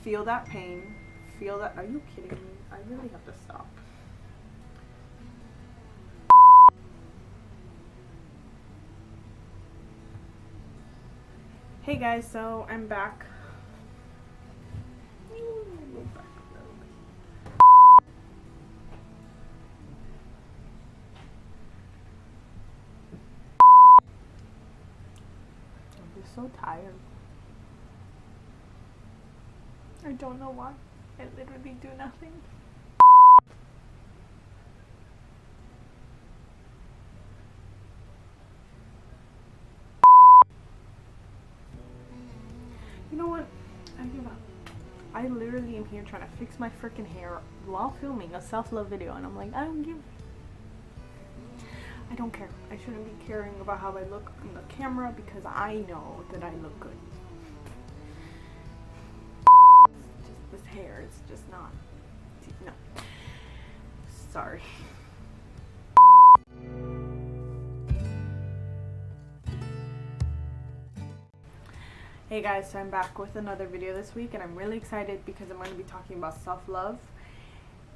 Feel that pain. Feel that. Are you kidding me? I really have to stop. Hey guys, so I'm back. I'm just so tired. I don't know why. I literally do nothing. You know what? I give up. I literally am here trying to fix my freaking hair while filming a self-love video, and I'm like, I don't care. I shouldn't be caring about how I look on the camera because I know that I look good. Just this hair is just not. No. Sorry. Hey guys, so I'm back with another video this week, and I'm really excited because I'm going to be talking about self-love,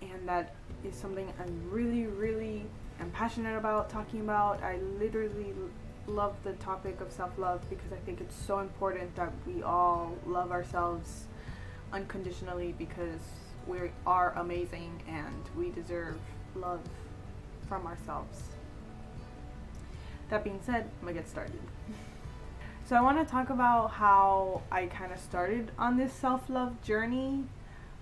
and that is something I'm really am passionate about talking about. I literally love the topic of self-love because I think it's so important that we all love ourselves unconditionally, because we are amazing and we deserve love from ourselves. That being said, I'm gonna get started. So I want to talk about how I kind of started on this self-love journey.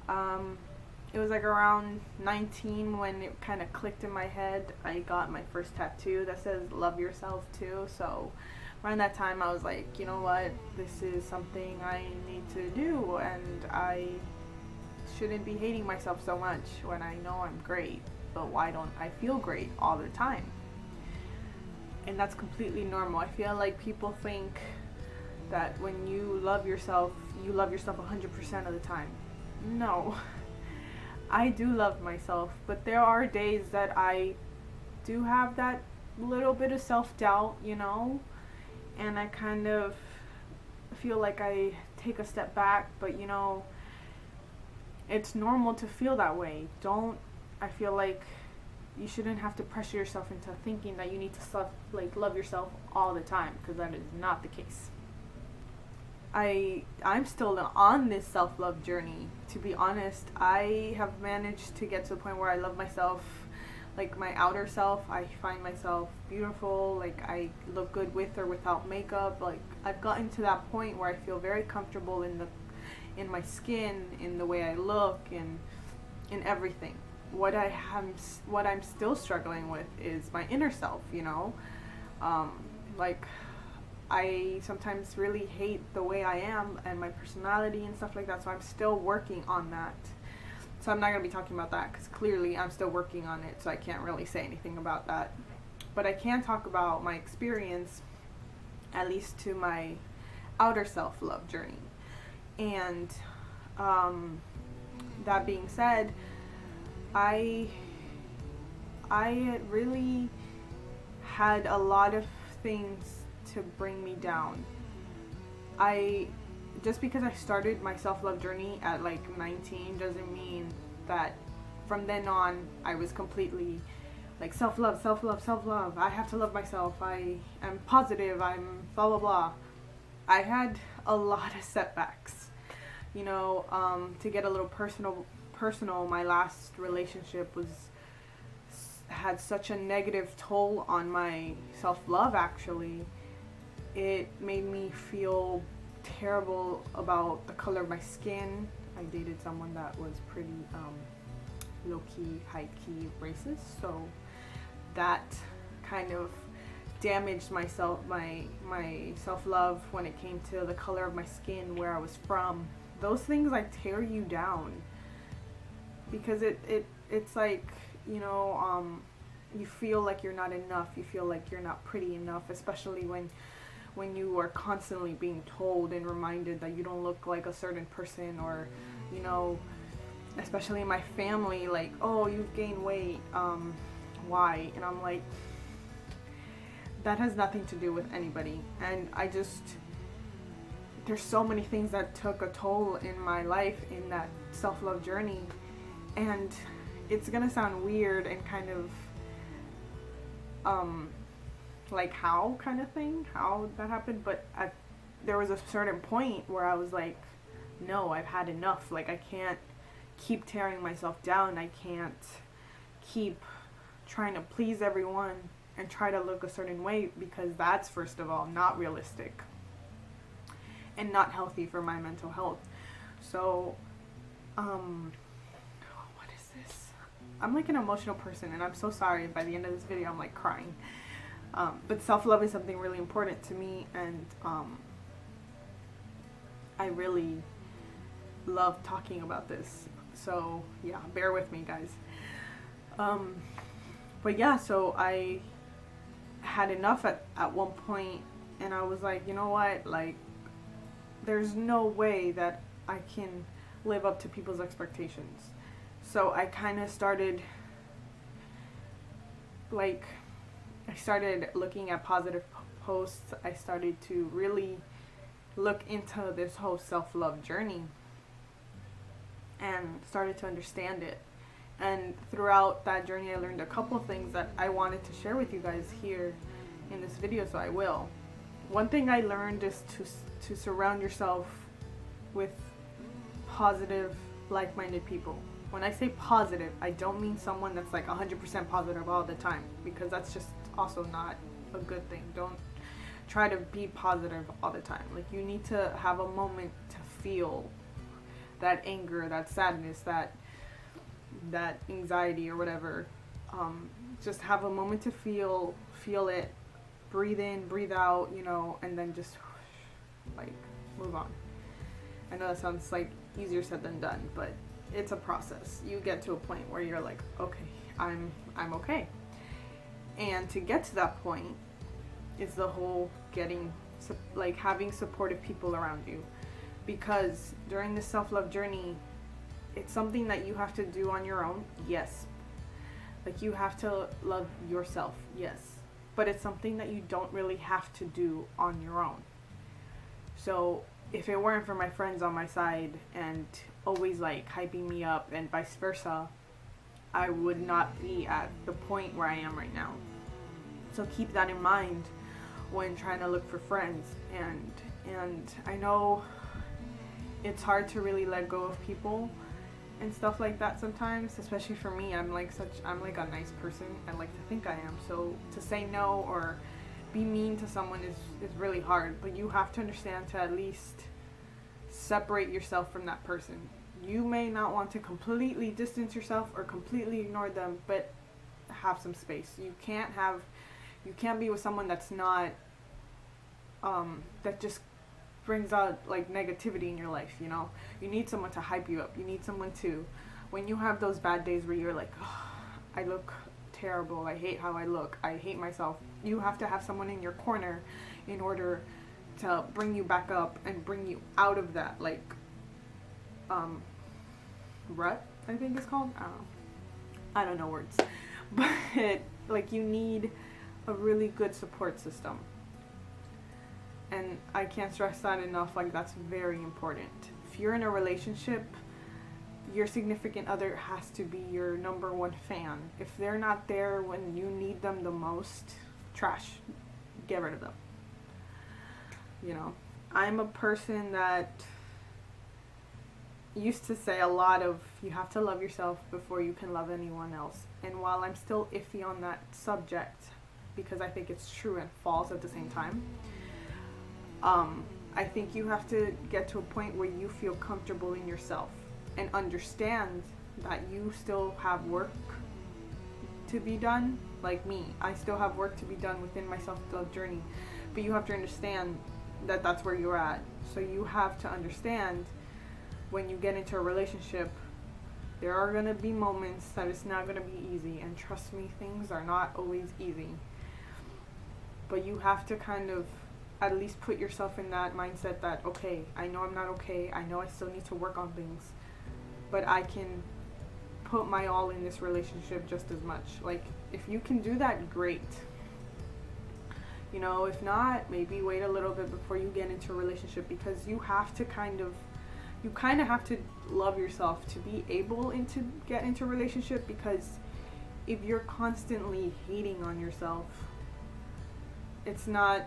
It was like around 19 when it kind of clicked in my head. I got my first tattoo that says love yourself too. So around that time I was like, you know what, this is something I need to do, and I shouldn't be hating myself so much when I know I'm great, but why don't I feel great all the time? And that's completely normal. I feel like people think that when you love yourself 100% of the time. No. I do love myself, but there are days that I do have that little bit of self-doubt, you know, and I kind of feel like I take a step back, but you know, it's normal to feel that way. I feel like you shouldn't have to pressure yourself into thinking that you need to love yourself all the time, because that is not the case. I'm still on this self-love journey. To be honest, I have managed to get to the point where I love myself, like my outer self. I find myself beautiful, like I look good with or without makeup. Like I've gotten to that point where I feel very comfortable in my skin, in the way I look, and in everything. What I'm still struggling with is my inner self, you know. Like I sometimes really hate the way I am and my personality and stuff like that, so I'm still working on that. So I'm not going to be talking about that because clearly I'm still working on it, so I can't really say anything about that. But I can talk about my experience, at least to my outer self-love journey. And that being said, I really had a lot of things to bring me down. Just because I started my self-love journey at like 19 doesn't mean that from then on I was completely like self-love. I have to love myself. I am positive. I'm blah blah blah. I had a lot of setbacks. You know, to get a little personal, my last relationship had such a negative toll on my self-love. Actually, it made me feel terrible about the color of my skin. I dated someone that was pretty low-key, high-key racist, so that kind of damaged my self-love when it came to the color of my skin, where I was from. Those things like tear you down, because it's like, you know, you feel like you're not enough. You feel like you're not pretty enough, especially when you are constantly being told and reminded that you don't look like a certain person, or, you know, especially my family, like, oh, you've gained weight, why? And I'm like, that has nothing to do with anybody. And there's so many things that took a toll in my life in that self-love journey, and it's gonna sound weird and kind of like how kind of thing, how that happened, but there was a certain point where I was like, no, I've had enough. Like, I can't keep tearing myself down. I can't keep trying to please everyone and try to look a certain way, because that's, first of all, not realistic and not healthy for my mental health. So what is this? I'm like an emotional person, and I'm so sorry if by the end of this video I'm like crying. But self-love is something really important to me, and I really love talking about this. So yeah, bear with me, guys. But yeah, so I had enough at one point, and I was like, you know what, like, there's no way that I can live up to people's expectations. So I kind of started, like, I started looking at positive posts. I started to really look into this whole self-love journey and started to understand it. And throughout that journey, I learned a couple of things that I wanted to share with you guys here in this video, so I will. One thing I learned is to surround yourself with positive, like-minded people. When I say positive, I don't mean someone that's like 100% positive all the time, because that's just also not a good thing. Don't try to be positive all the time. Like, you need to have a moment to feel that anger, that sadness, that anxiety or whatever. Just have a moment to feel it, breathe in, breathe out, you know, and then just like move on. I know that sounds like easier said than done, but it's a process. You get to a point where you're like, okay, I'm okay. And to get to that point is the whole having supportive people around you. Because during this self-love journey, it's something that you have to do on your own, yes. Like, you have to love yourself, yes. But it's something that you don't really have to do on your own. So if it weren't for my friends on my side and always like hyping me up and vice versa, I would not be at the point where I am right now. So keep that in mind when trying to look for friends. And I know it's hard to really let go of people and stuff like that sometimes, especially for me. I'm like a nice person. I like to think I am. So to say no or be mean to someone is really hard, but you have to understand to at least separate yourself from that person. You may not want to completely distance yourself or completely ignore them, but have some space. You can't be with someone that's not that just brings out like negativity in your life, you know. You need someone to hype you up. You need someone to, when you have those bad days where you're like, oh, I look terrible, I hate how I look, I hate myself, you have to have someone in your corner in order to bring you back up and bring you out of that like rut, I think it's called. I don't know words, but like, you need a really good support system. And I can't stress that enough. Like, that's very important. If you're in a relationship, your significant other has to be your number one fan. If they're not there when you need them the most, trash. Get rid of them. You know, I'm a person that used to say a lot of, you have to love yourself before you can love anyone else. And while I'm still iffy on that subject, because I think it's true and false at the same time, I think you have to get to a point where you feel comfortable in yourself and understand that you still have work to be done. Like me, I still have work to be done within my self-love journey, but you have to understand that that's where you're at. So you have to understand, when you get into a relationship, there are going to be moments that it's not going to be easy, and trust me, things are not always easy. But you have to kind of at least put yourself in that mindset that, okay, I know I'm not okay, I know I still need to work on things, but I can put my all in this relationship just as much. Like, if you can do that, great. You know, if not, maybe wait a little bit before you get into a relationship, because you have to kind of have to love yourself to be able to get into a relationship. Because if you're constantly hating on yourself, it's not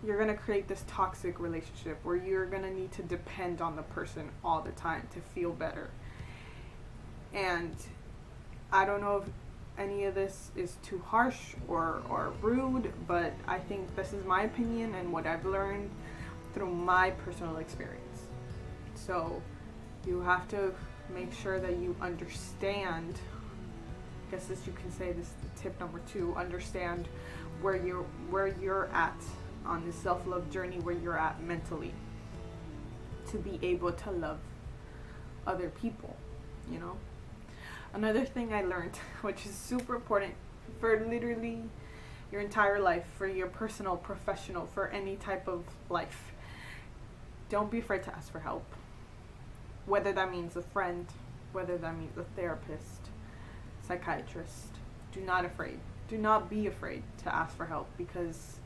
you're going to create this toxic relationship where you're going to need to depend on the person all the time to feel better. And I don't know if any of this is too harsh or rude, but I think this is my opinion and what I've learned through my personal experience. So you have to make sure that you understand, I guess this, you can say this, tip number 2, understand where you're at on this self-love journey, where you're at mentally, to be able to love other people, you know. Another thing I learned, which is super important for literally your entire life, for your personal, professional, for any type of life, don't be afraid to ask for help. Whether that means a friend, whether that means a therapist, psychiatrist, do not be afraid to ask for help, because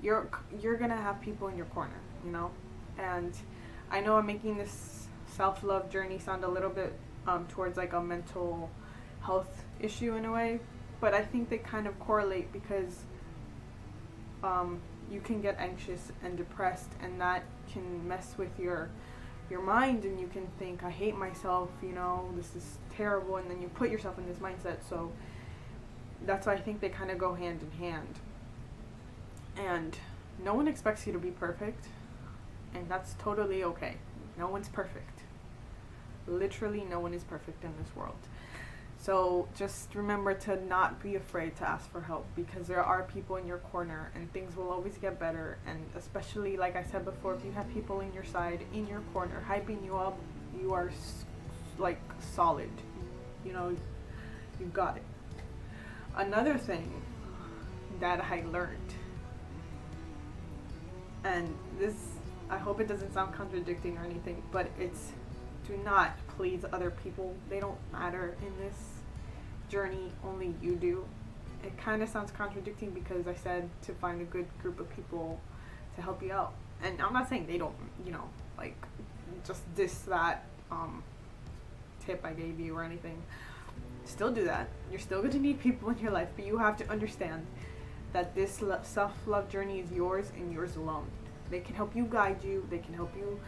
you're gonna have people in your corner, you know. And I know I'm making this self-love journey sound a little bit towards like a mental health issue in a way, but I think they kind of correlate, because you can get anxious and depressed, and that can mess with your mind, and you can think, I hate myself, you know, this is terrible, and then you put yourself in this mindset. So that's why I think they kind of go hand in hand. And no one expects you to be perfect, and that's totally okay. No one's perfect. Literally no one is perfect in this world. So just remember to not be afraid to ask for help, because there are people in your corner, and things will always get better. And especially, like I said before, if you have people in your side, in your corner, hyping you up, you are like solid. You know, you got it. Another thing that I learned, and this, I hope it doesn't sound contradicting or anything, but it's, do not please other people. They don't matter in this journey, only you do. It kind of sounds contradicting, because I said to find a good group of people to help you out. And I'm not saying they don't, you know, like just that tip I gave you or anything. Still do that. You're still going to need people in your life, but you have to understand that this self-love journey is yours and yours alone. They can help you, guide you, they can help you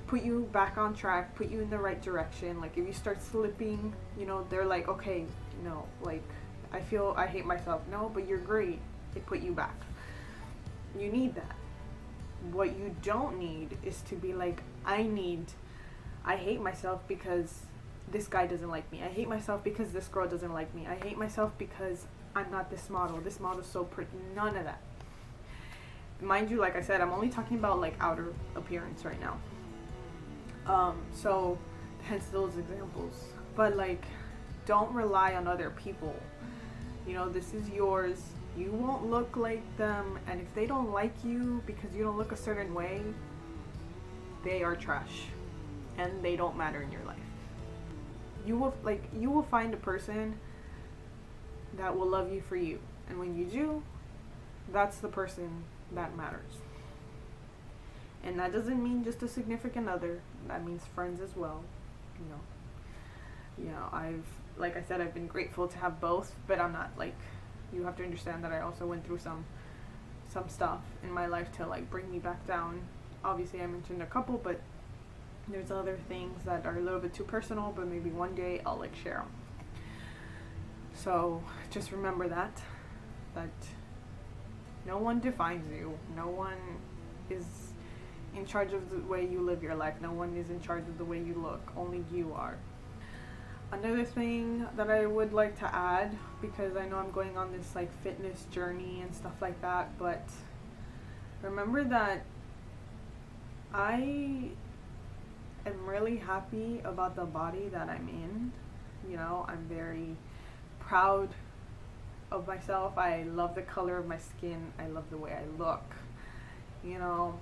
put you back on track, put you in the right direction. Like if you start slipping, you know, they're like, okay, no, like I hate myself. No, but you're great. They put you back. You need that. What you don't need is to be like, I hate myself because this guy doesn't like me. I hate myself because this girl doesn't like me. I hate myself because I'm not this model. This model's so pretty. None of that. Mind you, like I said, I'm only talking about like outer appearance right now. So hence those examples. But like, don't rely on other people. You know, this is yours. You won't look like them, and if they don't like you because you don't look a certain way, they are trash, and they don't matter in your life. You will find a person that will love you for you, and when you do, that's the person that matters. And that doesn't mean just a significant other. That means friends as well. You know, like I said, I've been grateful to have both, but I'm not like, you have to understand that I also went through some stuff in my life to like bring me back down. Obviously I mentioned a couple, but there's other things that are a little bit too personal, but maybe one day I'll like share them. So just remember that no one defines you. No one is in charge of the way you live your life. No one is in charge of the way you look. Only you are. Another thing that I would like to add, because I know I'm going on this like fitness journey and stuff like that, but remember that I am really happy about the body that I'm in. You know, I'm very proud of myself. I love the color of my skin. I love the way I look. You know,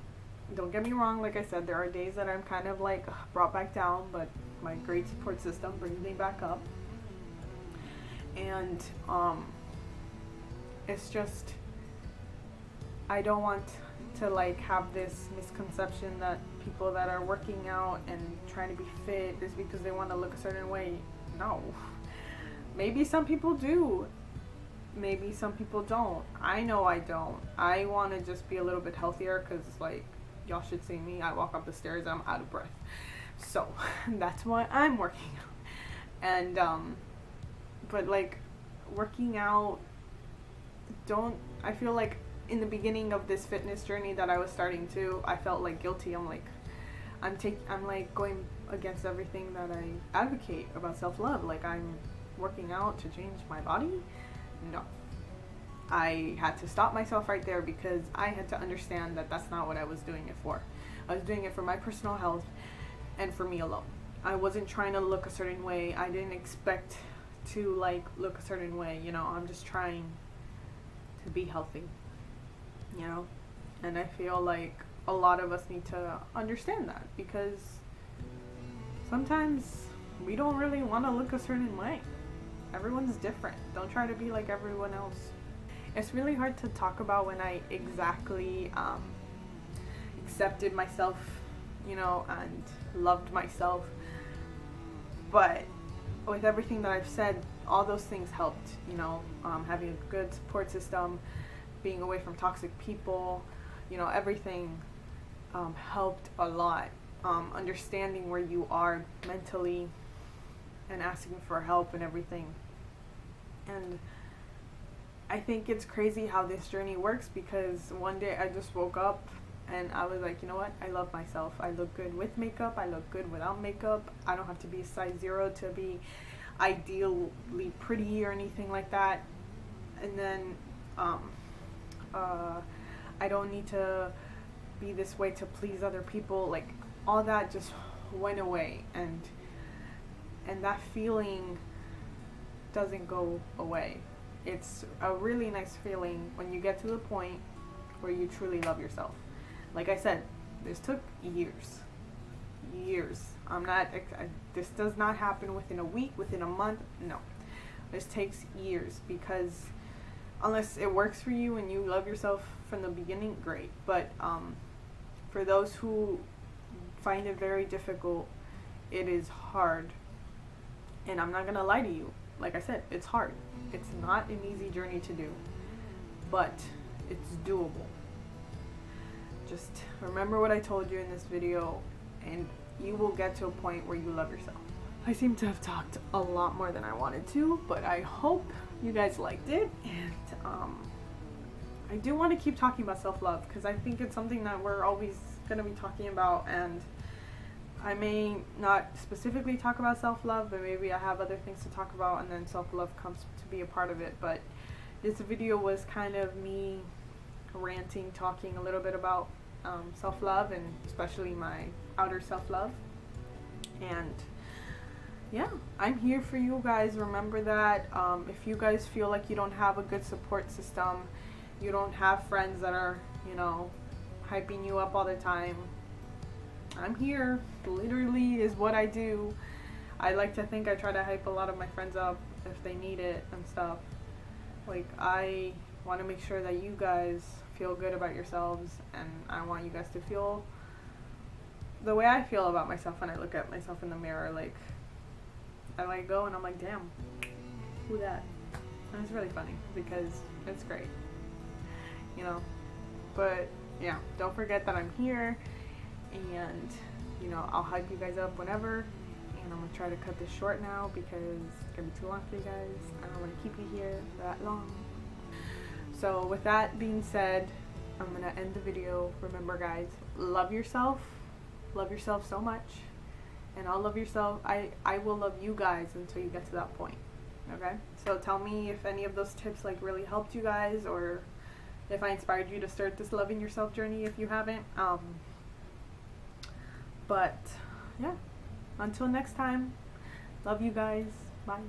don't get me wrong, like I said, there are days that I'm kind of like brought back down, but my great support system brings me back up. And it's just, I don't want to like have this misconception that people that are working out and trying to be fit is because they want to look a certain way. No. Maybe some people do. Maybe some people don't. I know I don't. I want to just be a little bit healthier because, like, y'all should see me. I walk up the stairs, I'm out of breath. So that's why I'm working out. And but like working out, I feel like in the beginning of this fitness journey that I was starting to, I felt like guilty. I'm like going against everything that I advocate about self-love. Like, I'm working out to change my body. No. I had to stop myself right there because I had to understand that that's not what I was doing it for. I was doing it for my personal health and for me alone. I wasn't trying to look a certain way. I didn't expect to like look a certain way, you know. I'm just trying to be healthy, you know. And I feel like a lot of us need to understand that, because sometimes we don't really want to look a certain way. Everyone's different. Don't try to be like everyone else. It's really hard to talk about when I exactly accepted myself, you know, and loved myself. But with everything that I've said, all those things helped, you know, having a good support system, being away from toxic people, you know, everything helped a lot. Understanding where you are mentally and asking for help and everything. And I think it's crazy how this journey works, because one day I just woke up and I was like, you know what? I love myself. I look good with makeup. I look good without makeup. I don't have to be a size 0 to be ideally pretty or anything like that. And then I don't need to be this way to please other people. Like, all that just went away, and that feeling doesn't go away. It's a really nice feeling when you get to the point where you truly love yourself. Like I said, this took years. This does not happen within a week, within a month. No, this takes years, because unless it works for you and you love yourself from the beginning, great. But for those who find it very difficult, it is hard. And I'm not gonna lie to you. Like I said, it's hard. It's not an easy journey to do, but it's doable. Just remember what I told you in this video, and you will get to a point where you love yourself. I seem to have talked a lot more than I wanted to, but I hope you guys liked it. And I do want to keep talking about self-love, because I think it's something that we're always going to be talking about. And I may not specifically talk about self-love, but maybe I have other things to talk about, and then self-love comes to be a part of it. But this video was kind of me ranting, talking a little bit about self-love, and especially my outer self-love. And yeah, I'm here for you guys. Remember that. If you guys feel like you don't have a good support system, you don't have friends that are, you know, hyping you up all the time, I'm here. Literally is what I do. I like to think I try to hype a lot of my friends up if they need it and stuff. Like, I want to make sure that you guys feel good about yourselves, and I want you guys to feel the way I feel about myself when I look at myself in the mirror. Like, I let go and I'm like, damn, who that? And it's really funny because it's great, you know. But yeah, don't forget that I'm here, and you know, I'll hype you guys up whenever. And I'm gonna try to cut this short now because it's gonna be too long for you guys. I don't want to keep you here that long. So with that being said, I'm gonna end the video. Remember, guys, love yourself so much, and I'll love yourself. I will love you guys until you get to that point. Okay, so tell me if any of those tips like really helped you guys, or if I inspired you to start this loving yourself journey if you haven't. But yeah, until next time, love you guys. Bye.